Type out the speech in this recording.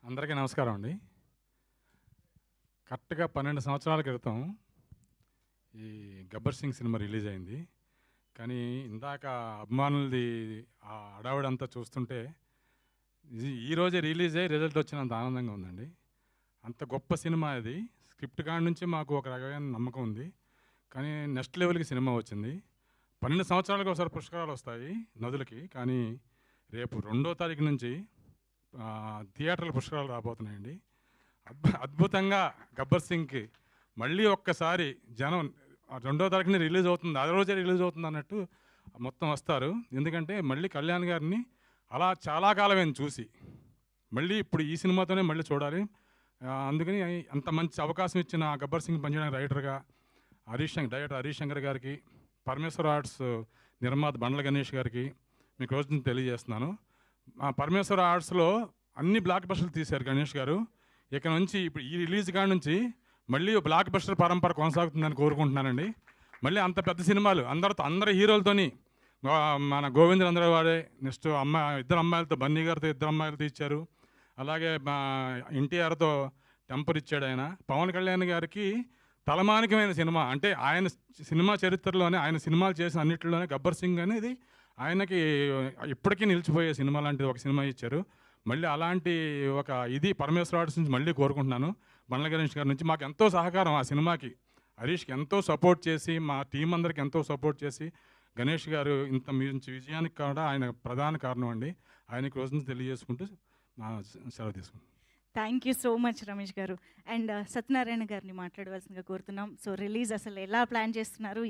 అందరికీ నమస్కారం అండి. కరెక్ట్‌గా 12 సంవత్సరాల క్రితం ఈ 'గబ్బర్ సింగ్' సినిమా రిలీజ్ అయింది. కానీ ఇందాక అభిమానులది ఆ హడావిడంతా చూస్తుంటే ఈరోజే రిలీజ్ అయ్యి రిజల్ట్ వచ్చినంత ఆనందంగా ఉందండి. అంత గొప్ప సినిమా అది. స్క్రిప్ట్ కాడి నుంచి మాకు ఒక రకమైన నమ్మకం ఉంది. కానీ నెక్స్ట్ లెవెల్‌కి సినిమా వచ్చింది. 12 సంవత్సరాలకు ఒకసారి పురస్కారాలు వస్తాయి నదులకి. కానీ రేపు 2వ తారీఖు నుంచి థియేటర్ల పురస్కారాలు రాబోతున్నాయండి. అద్భుతంగా 'గబ్బర్ సింగ్'కి మళ్ళీ ఒక్కసారి జనం 2వ తారీఖున రిలీజ్ అవుతుంది, అదే రోజే రిలీజ్ అవుతుంది అన్నట్టు మొత్తం వస్తారు. ఎందుకంటే మళ్ళీ కళ్యాణ్ గారిని అలా చాలా కాలమైంది చూసి. మళ్ళీ ఇప్పుడు ఈ సినిమాతోనే మళ్ళీ చూడాలి. అందుకని అంత మంచి అవకాశం ఇచ్చిన 'గబ్బర్ సింగ్' పనిచేయడానికి రైటర్గా డైరెక్టర్ హరీష్ శంకర్ గారికి, పరమేశ్వర ఆర్ట్స్ నిర్మాత బండ్ల గణేష్ గారికి మీకు రోజు తెలియజేస్తున్నాను. పరమేశ్వర ఆర్ట్స్లో అన్ని బ్లాక్ బస్టర్లు తీశారు గణేష్ గారు. ఇక నుంచి ఇప్పుడు ఈ రిలీజ్ కాడ నుంచి మళ్ళీ బ్లాక్ బస్టర్ పరంపర కొనసాగుతుందని కోరుకుంటున్నానండి. మళ్ళీ అంత పెద్ద సినిమాలు అందరి హీరోలతోని మన గోవింద్ అందరూ వాడే నెక్స్ట్ ఇద్దరు అమ్మాయిలతో బన్నీ గారితో ఇద్దరు అమ్మాయిలతో ఇచ్చారు. అలాగే మా ఎన్టీఆర్తో టెంపర్ ఇచ్చాడు ఆయన. పవన్ కళ్యాణ్ గారికి తలమానికమైన సినిమా అంటే ఆయన సినిమా చరిత్రలోనే ఆయన సినిమాలు చేసిన అన్నింటిలోనే 'గబ్బర్ సింగ్' అనేది ఆయనకి ఇప్పటికీ నిలిచిపోయే సినిమా లాంటిది ఒక సినిమా ఇచ్చారు. మళ్ళీ అలాంటి ఒక ఇది పరమేశ్వర ఆర్ట్స్ నుంచి మళ్ళీ కోరుకుంటున్నాను. బండ్ల గణేష్ గారి నుంచి మాకు ఎంతో సహకారం ఆ సినిమాకి, హరీష్కి ఎంతో సపోర్ట్ చేసి, మా టీం అందరికి ఎంతో సపోర్ట్ చేసి, గణేష్ గారు ఇంత మంచి విజయానికి కూడా ఆయన ప్రధాన కారణం అండి. ఆయనకి రోజున తెలియజేసుకుంటూ సెలవు తీసుకుంటాం. Thank you so much Ramesh గారు. అండ్ సత్యనారాయణ గారిని మాట్లాడవలసిందిగా కోరుతున్నాం. సో రిలీజ్ అసలు ఎలా ప్లాన్ చేస్తున్నారు,